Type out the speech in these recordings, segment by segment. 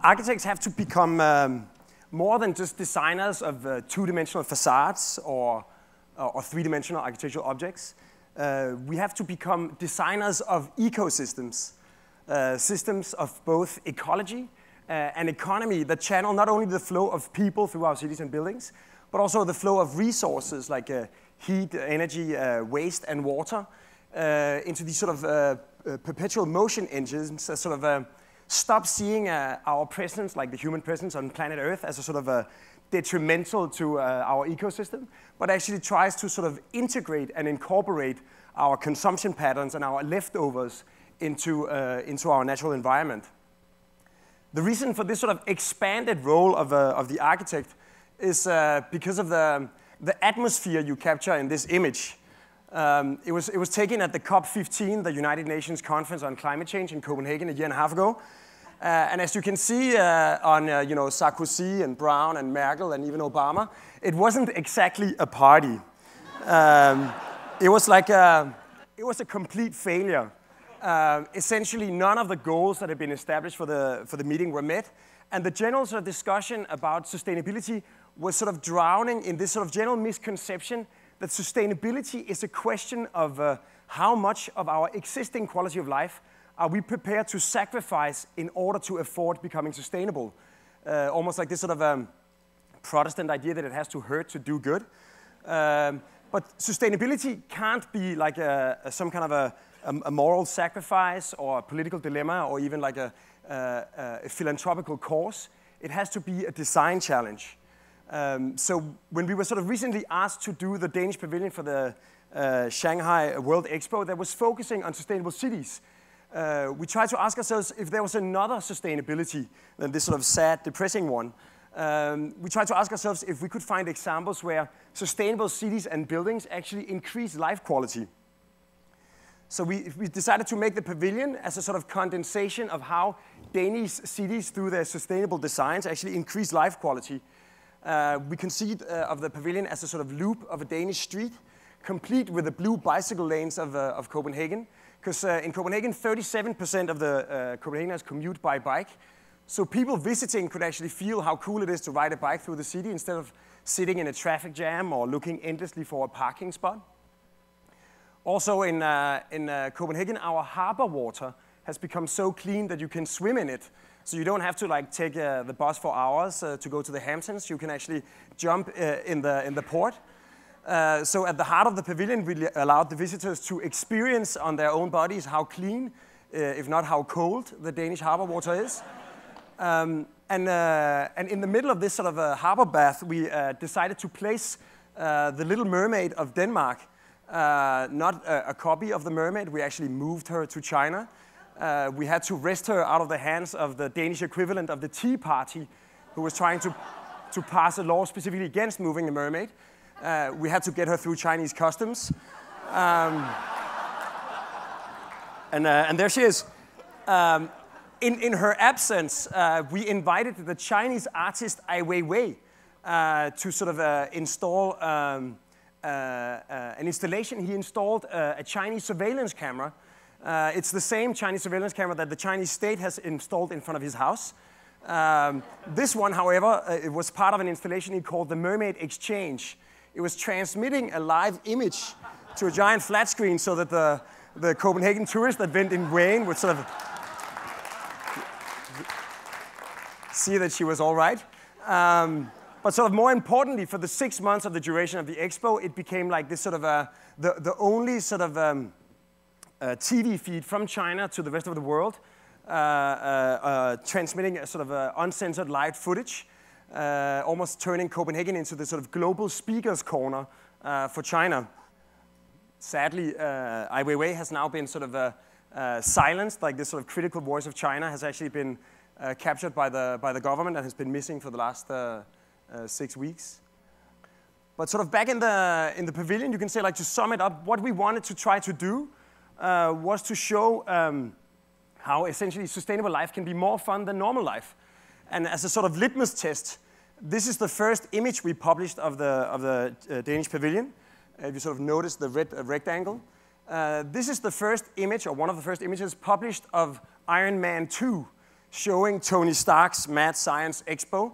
architects have to become more than just designers of two-dimensional facades or three-dimensional architectural objects. We have to become designers of ecosystems, systems of both ecology and economy that channel not only the flow of people through our cities and buildings, but also the flow of resources like heat, energy, waste, and water into these sort of perpetual motion engines that sort of stop seeing our presence, like the human presence on planet Earth, as a sort of detrimental to our ecosystem, but actually tries to sort of integrate and incorporate our consumption patterns and our leftovers into our natural environment. The reason for this sort of expanded role of the architect is because of the atmosphere you capture in this image. It was taken at the COP15, the United Nations Conference on Climate Change in Copenhagen a year and a half ago. And as you can see on Sarkozy and Brown and Merkel and even Obama, it wasn't exactly a party. It was a complete failure. Essentially, none of the goals that had been established for the meeting were met, and the general sort of discussion about sustainability was sort of drowning in this sort of general misconception that sustainability is a question of how much of our existing quality of life are we prepared to sacrifice in order to afford becoming sustainable. Almost like this sort of Protestant idea that it has to hurt to do good. But sustainability can't be like some kind of a moral sacrifice or a political dilemma or even like a philanthropical cause. It has to be a design challenge. So when we were sort of recently asked to do the Danish pavilion for the Shanghai World Expo that was focusing on sustainable cities, we tried to ask ourselves if there was another sustainability than this sort of sad, depressing one. We tried to ask ourselves if we could find examples where sustainable cities and buildings actually increase life quality. So we decided to make the pavilion as a sort of condensation of how Danish cities, through their sustainable designs, actually increase life quality. We conceived of the pavilion as a sort of loop of a Danish street, complete with the blue bicycle lanes of Copenhagen. Because in Copenhagen, 37% of the Copenhageners commute by bike. So people visiting could actually feel how cool it is to ride a bike through the city instead of sitting in a traffic jam or looking endlessly for a parking spot. Also in Copenhagen, our harbor water has become so clean that you can swim in it. So you don't have to like take the bus for hours to go to the Hamptons. You can actually jump in the port. So at the heart of the pavilion, we allowed the visitors to experience on their own bodies how clean, if not how cold, the Danish harbor water is. And in the middle of this sort of harbor bath, we decided to place the Little Mermaid of Denmark. Not a copy of the mermaid. We actually moved her to China. We had to wrest her out of the hands of the Danish equivalent of the Tea Party, who was trying to pass a law specifically against moving the mermaid. We had to get her through Chinese customs. And there she is. In her absence, we invited the Chinese artist Ai Weiwei to sort of install an installation. He installed a Chinese surveillance camera. It's the same Chinese surveillance camera that the Chinese state has installed in front of his house. This one, however, it was part of an installation he called the Mermaid Exchange. It was transmitting a live image to a giant flat screen so that the Copenhagen tourists that went in rain would sort of see that she was all right. But sort of more importantly, for the 6 months of the duration of the expo, it became like this sort of the only sort of TV feed from China to the rest of the world, transmitting a sort of uncensored live footage, almost turning Copenhagen into the sort of global speakers corner for China. Sadly, Ai Weiwei has now been sort of silenced. Like this sort of critical voice of China has actually been captured by the government and has been missing for the last 6 weeks. But sort of back in the pavilion, you can say, like, to sum it up, what we wanted to try to do was to show how essentially sustainable life can be more fun than normal life. And as a sort of litmus test, this is the first image we published of the Danish pavilion. If you sort of notice the red rectangle. This is the first image, or one of the first images, published of Iron Man 2, showing Tony Stark's Mad Science Expo.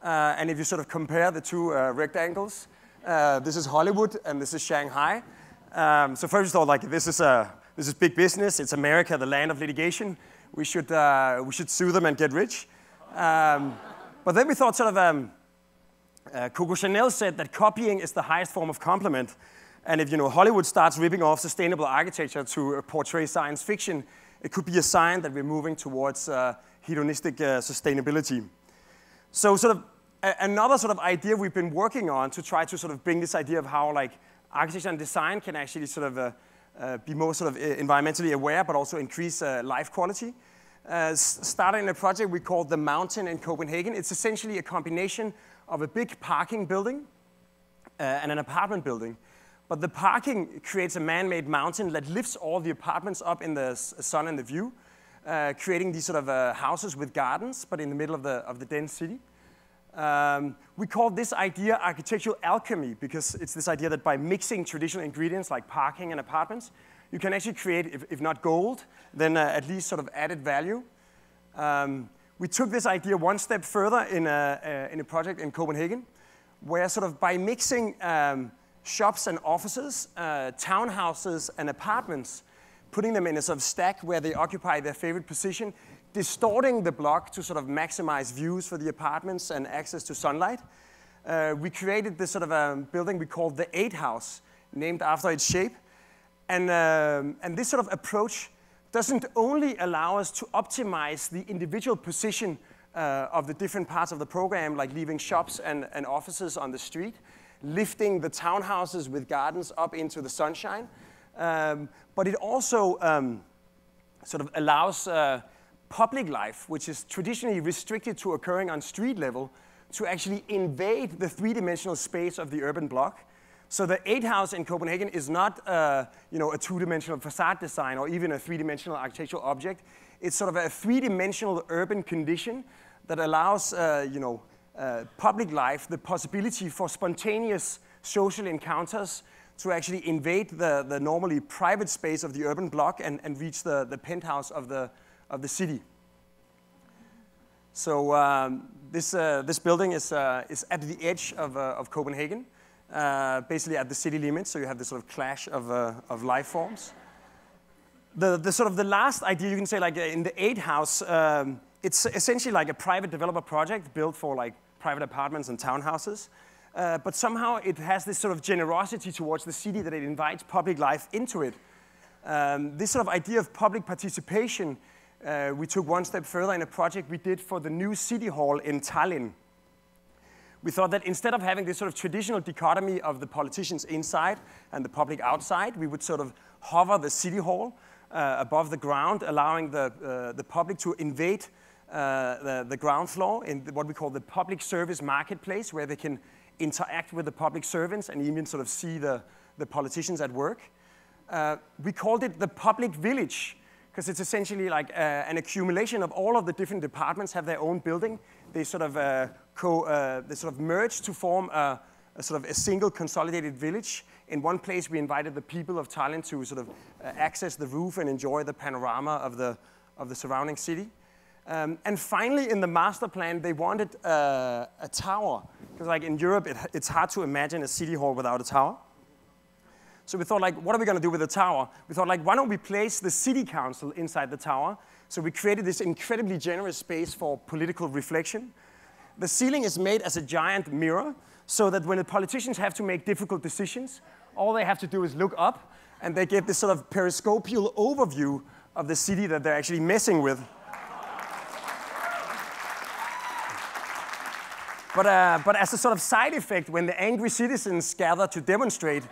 And if you sort of compare the two rectangles, this is Hollywood and this is Shanghai. So first of all, like this is big business. It's America, the land of litigation. We should sue them and get rich. But then we thought sort of Coco Chanel said that copying is the highest form of compliment. And if Hollywood starts ripping off sustainable architecture to portray science fiction, it could be a sign that we're moving towards hedonistic sustainability. So sort of another sort of idea we've been working on to try to sort of bring this idea of how like architecture and design can actually sort of be more sort of environmentally aware, but also increase life quality. Started in a project we called The Mountain in Copenhagen. It's essentially a combination of a big parking building and an apartment building. But the parking creates a man-made mountain that lifts all the apartments up in the sun and the view, creating these sort of houses with gardens, but in the middle of the dense city. We call this idea architectural alchemy because it's this idea that by mixing traditional ingredients like parking and apartments, you can actually create, if not gold, then at least sort of added value. We took this idea one step further in a project in Copenhagen, where sort of by mixing shops and offices, townhouses and apartments, putting them in a sort of stack where they occupy their favorite position, distorting the block to sort of maximize views for the apartments and access to sunlight. We created this sort of building we called the 8 House, named after its shape. And this sort of approach doesn't only allow us to optimize the individual position of the different parts of the program, like leaving shops and offices on the street, lifting the townhouses with gardens up into the sunshine, but it also sort of allows public life, which is traditionally restricted to occurring on street level, to actually invade the three-dimensional space of the urban block. So the 8 House in Copenhagen is not a two-dimensional facade design or even a three-dimensional architectural object. It's sort of a three-dimensional urban condition that allows public life the possibility for spontaneous social encounters to actually invade the normally private space of the urban block and reach the penthouse of the city. So this building is at the edge of Copenhagen, basically at the city limits. So you have this sort of clash of life forms. The sort of the last idea you can say, like in the 8 House, it's essentially like a private developer project built for like private apartments and townhouses. But somehow it has this sort of generosity towards the city that it invites public life into it. This sort of idea of public participation, we took one step further in a project we did for the new city hall in Tallinn. We thought that instead of having this sort of traditional dichotomy of the politicians inside and the public outside, we would sort of hover the city hall above the ground, allowing the public to invade the ground floor in what we call the public service marketplace, where they can interact with the public servants and even sort of see the politicians at work. We called it the public village, because it's essentially like an accumulation of all of the different departments have their own building. They sort of merge to form a single consolidated village. In one place, we invited the people of Tallinn to sort of access the roof and enjoy the panorama of the surrounding city. And finally, in the master plan, they wanted a tower, because like in Europe, it's hard to imagine a city hall without a tower. So we thought, like, what are we going to do with the tower? We thought, like, why don't we place the city council inside the tower? So we created this incredibly generous space for political reflection. The ceiling is made as a giant mirror, so that when the politicians have to make difficult decisions, all they have to do is look up, and they get this sort of periscopial overview of the city that they're actually messing with. But as a sort of side effect, when the angry citizens gather to demonstrate,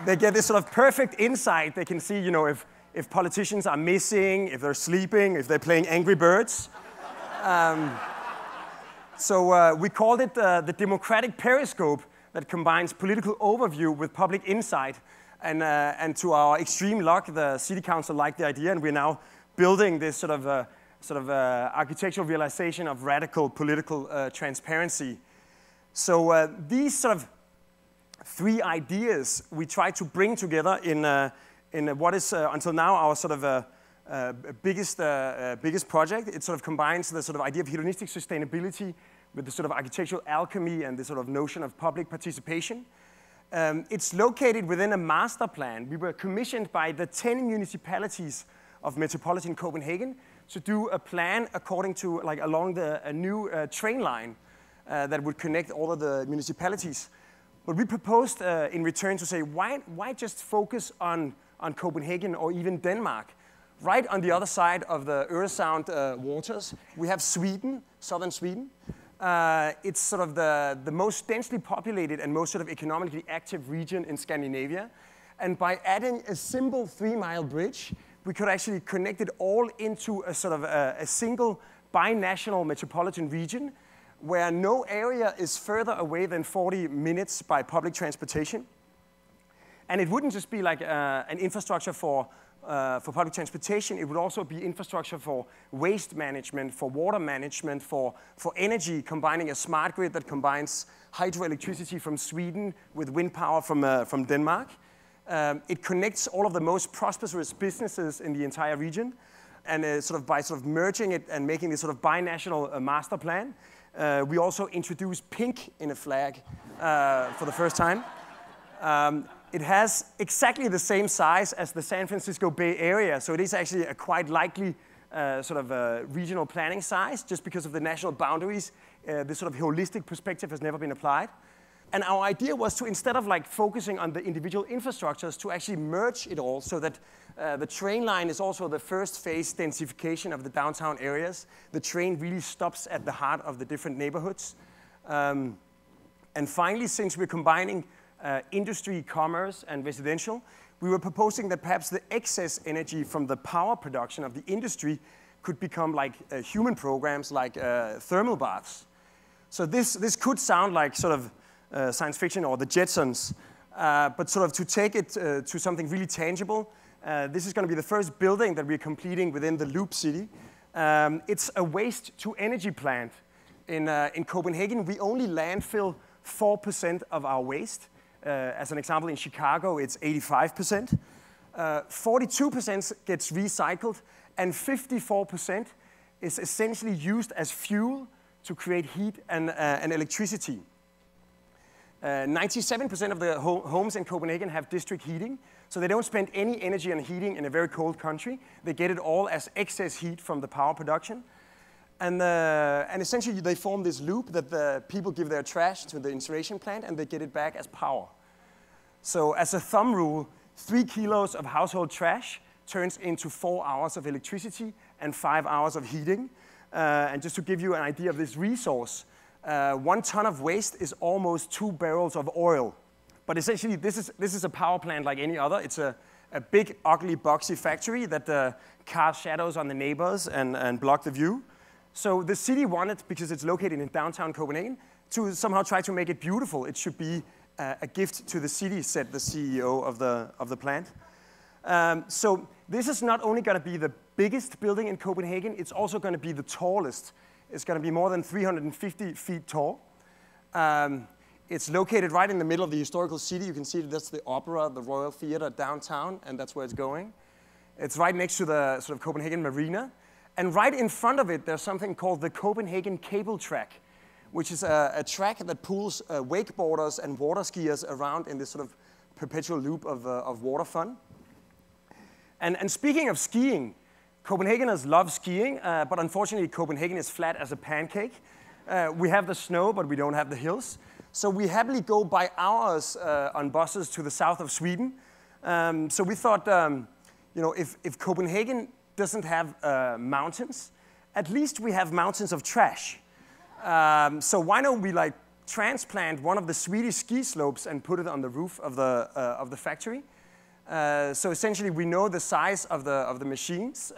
they get this sort of perfect insight. They can see, if politicians are missing, if they're sleeping, if they're playing Angry Birds. So we called it the democratic periscope that combines political overview with public insight. And to our extreme luck, the city council liked the idea, and we're now building this sort of architectural realization of radical political transparency. So these sort of 3 ideas we try to bring together in what is until now our sort of biggest project. It sort of combines the sort of idea of hedonistic sustainability with the sort of architectural alchemy and the sort of notion of public participation. It's located within a master plan. We were commissioned by the 10 municipalities of metropolitan Copenhagen to do a plan according to, like, along a new train line that would connect all of the municipalities. But we proposed in return to say, why just focus on Copenhagen or even Denmark? Right on the other side of the Øresund waters, we have Sweden, southern Sweden. It's sort of the most densely populated and most sort of economically active region in Scandinavia. And by adding a simple 3-mile bridge, we could actually connect it all into a sort of a single binational metropolitan region where no area is further away than 40 minutes by public transportation. And it wouldn't just be like an infrastructure for public transportation. It would also be infrastructure for waste management, for water management, for energy, combining a smart grid that combines hydroelectricity from Sweden with wind power from Denmark. It connects all of the most prosperous businesses in the entire region. And by merging it and making this sort of binational master plan, we also introduced pink in a flag for the first time. It has exactly the same size as the San Francisco Bay Area, so it is actually a quite likely regional planning size, just because of the national boundaries. This sort of holistic perspective has never been applied. And our idea was to, instead of like focusing on the individual infrastructures, to actually merge it all so that the train line is also the first phase densification of the downtown areas. The train really stops at the heart of the different neighborhoods. And finally, since we're combining industry, commerce, and residential, we were proposing that perhaps the excess energy from the power production of the industry could become like human programs, like thermal baths. So this could sound like sort of science fiction or the Jetsons, but sort of to take it to something really tangible, this is going to be the first building that we're completing within the Loop City. It's a waste-to-energy plant. In Copenhagen, we only landfill 4% of our waste. As an example, in Chicago, it's 85%. 42% gets recycled, and 54% is essentially used as fuel to create heat and electricity. 97% of the homes in Copenhagen have district heating, so they don't spend any energy on heating in a very cold country. They get it all as excess heat from the power production. And essentially, they form this loop that the people give their trash to the incineration plant, and they get it back as power. So as a thumb rule, 3 kilos of household trash turns into 4 hours of electricity and 5 hours of heating. And just to give you an idea of this resource, 1 ton of waste is almost 2 barrels of oil. But essentially, this is a power plant like any other. It's a big, ugly, boxy factory that casts shadows on the neighbors and block the view. So the city wanted, because it's located in downtown Copenhagen, to somehow try to make it beautiful. It should be a gift to the city, said the CEO of the plant. So this is not only going to be the biggest building in Copenhagen, it's also going to be the tallest. It's going to be more than 350 feet tall. It's located right in the middle of the historical city. You can see that's the opera, the Royal Theatre downtown, and that's where it's going. It's right next to the sort of Copenhagen Marina. And right in front of it, there's something called the Copenhagen Cable Track, which is a track that pulls wakeboarders and water skiers around in this sort of perpetual loop of water fun. And speaking of skiing, Copenhageners love skiing, but unfortunately, Copenhagen is flat as a pancake. We have the snow, but we don't have the hills. So we happily go by hours on buses to the south of Sweden. So we thought, if Copenhagen doesn't have mountains, at least we have mountains of trash. So why don't we transplant one of the Swedish ski slopes and put it on the roof of the factory? So essentially, we know the size of the machines,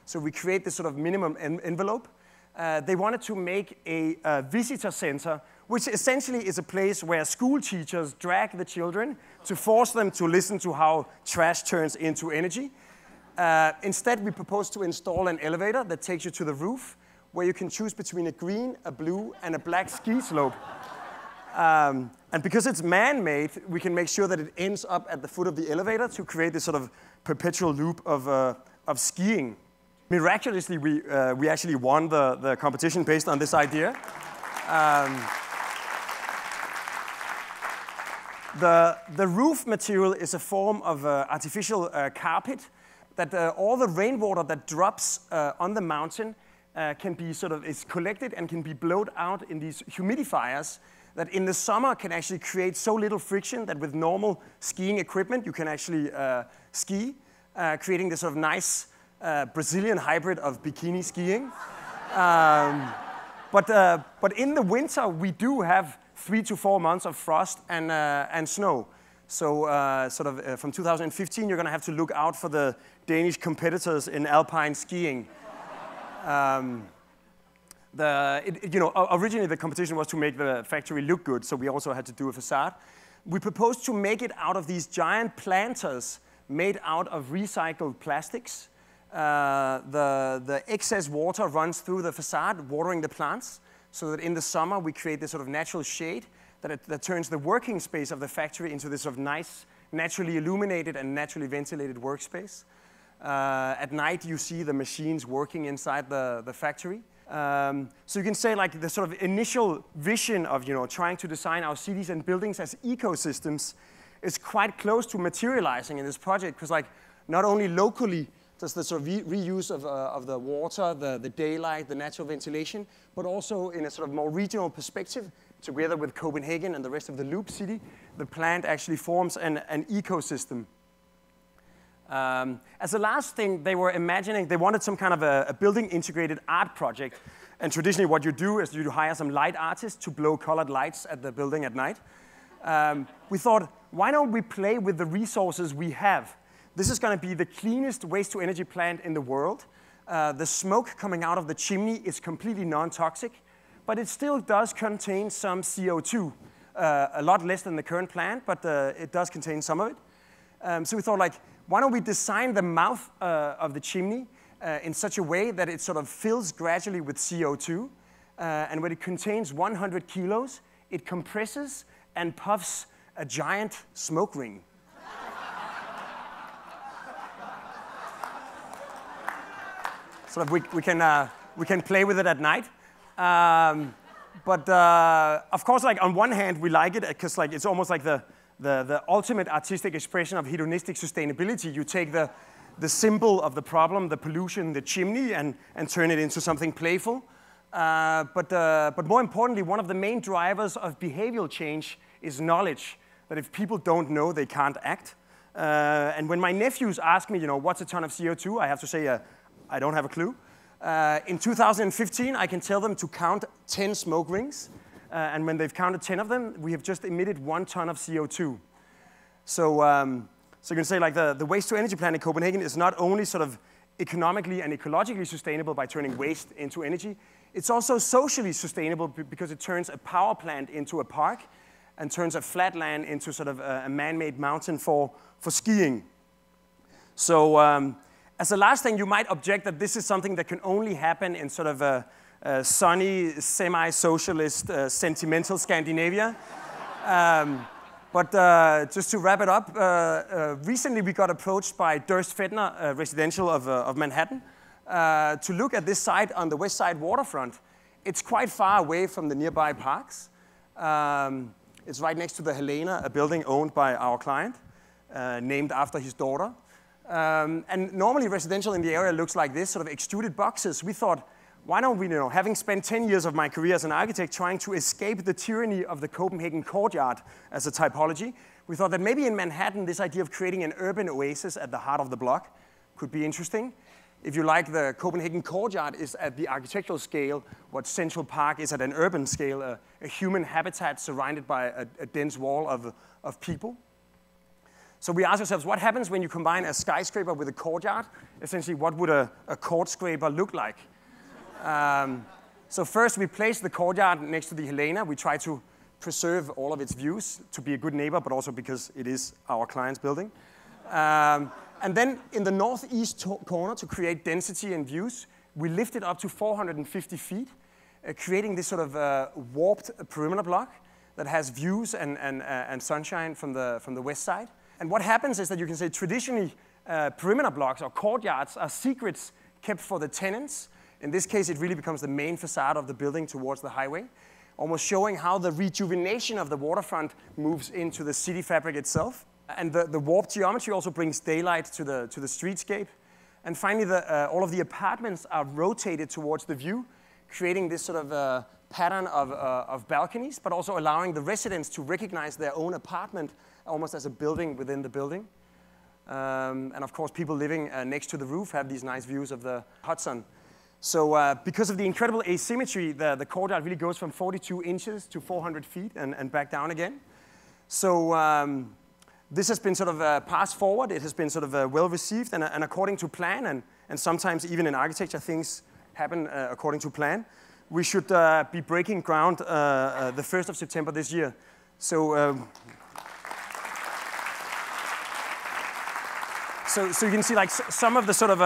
so we create this sort of minimum envelope. They wanted to make a visitor center, which essentially is a place where school teachers drag the children to force them to listen to how trash turns into energy. Instead, we propose to install an elevator that takes you to the roof, where you can choose between a green, a blue, and a black ski slope. And because it's man-made, we can make sure that it ends up at the foot of the elevator to create this sort of perpetual loop of of skiing. Miraculously, we actually won the competition based on this idea. The roof material is a form of artificial carpet that all the rainwater that drops on the mountain can be is collected and can be blown out in these humidifiers that in the summer can actually create so little friction that with normal skiing equipment you can actually ski, creating this sort of nice Brazilian hybrid of bikini skiing. But in the winter we do have 3 to 4 months of frost and snow. So from 2015 you're going to have to look out for the Danish competitors in alpine skiing. Originally the competition was to make the factory look good, so we also had to do a facade. We proposed to make it out of these giant planters made out of recycled plastics. The excess water runs through the facade, watering the plants, so that in the summer we create this sort of natural shade that turns the working space of the factory into this sort of nice, naturally illuminated and naturally ventilated workspace. At night you see the machines working inside the factory. So you can say like the sort of initial vision of trying to design our cities and buildings as ecosystems is quite close to materializing in this project, because like not only locally does the sort of reuse of the water, the daylight, the natural ventilation, but also in a sort of more regional perspective, together with Copenhagen and the rest of the Loop City, the plant actually forms an ecosystem. As a last thing, they were imagining, they wanted some kind of a building integrated art project. And traditionally what you do is you hire some light artists to blow colored lights at the building at night. We thought, why don't we play with the resources we have? This is going to be the cleanest waste-to-energy plant in the world. The smoke coming out of the chimney is completely non-toxic, but it still does contain some CO2. A lot less than the current plant, but it does contain some of it. So we thought, like, why don't we design the mouth of the chimney in such a way that it sort of fills gradually with CO2, and when it contains 100 kilos, it compresses and puffs a giant smoke ring. So we can play with it at night. But of course, like on one hand, we like it because like it's almost like the ultimate artistic expression of hedonistic sustainability. You take the symbol of the problem, the pollution, the chimney, and turn it into something playful. But more importantly, one of the main drivers of behavioral change is knowledge. That if people don't know, they can't act. And when my nephews ask me, what's a ton of CO2, I have to say, I don't have a clue. In 2015, I can tell them to count 10 smoke rings. And when they've counted 10 of them, we have just emitted 1 ton of CO2. So you can say like the waste-to-energy plant in Copenhagen is not only sort of economically and ecologically sustainable by turning waste into energy, it's also socially sustainable because it turns a power plant into a park and turns a flat land into sort of a man-made mountain for skiing. So as a last thing, you might object that this is something that can only happen in sort of a sunny, semi-socialist, sentimental Scandinavia. But just to wrap it up, recently we got approached by Durst Fedner Residential of Manhattan to look at this site on the West Side waterfront. It's quite far away from the nearby parks. It's right next to the Helena, a building owned by our client, named after his daughter. And normally residential in the area looks like this, sort of extruded boxes. We thought, why don't we, having spent 10 years of my career as an architect trying to escape the tyranny of the Copenhagen courtyard as a typology, we thought that maybe in Manhattan this idea of creating an urban oasis at the heart of the block could be interesting. If you like, the Copenhagen courtyard is at the architectural scale what Central Park is at an urban scale, a human habitat surrounded by a dense wall of people. So we asked ourselves, what happens when you combine a skyscraper with a courtyard? Essentially, what would a court scraper look like? So first, we placed the courtyard next to the Helena. We try to preserve all of its views to be a good neighbor, but also because it is our client's building. And then in the northeast corner, to create density and views, we lift it up to 450 feet, creating this sort of warped perimeter block that has views and sunshine from the west side. And what happens is that you can say traditionally, perimeter blocks or courtyards are secrets kept for the tenants. In this case, it really becomes the main facade of the building towards the highway, almost showing how the rejuvenation of the waterfront moves into the city fabric itself. And the warped geometry also brings daylight to the streetscape. And finally, all of the apartments are rotated towards the view, creating this sort of pattern of balconies, but also allowing the residents to recognize their own apartment almost as a building within the building. And of course, people living next to the roof have these nice views of the Hudson. So because of the incredible asymmetry, the courtyard really goes from 42 inches to 400 feet and back down again. So this has been sort of passed forward. It has been sort of well received and according to plan. And sometimes even in architecture, things happen according to plan. We should be breaking ground the 1st of September this year. So, so you can see like some of the sort of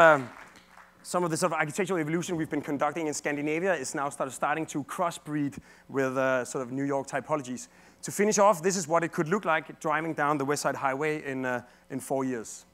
architectural evolution we've been conducting in Scandinavia is now starting to crossbreed with sort of New York typologies. To finish off, this is what it could look like driving down the West Side Highway in 4 years.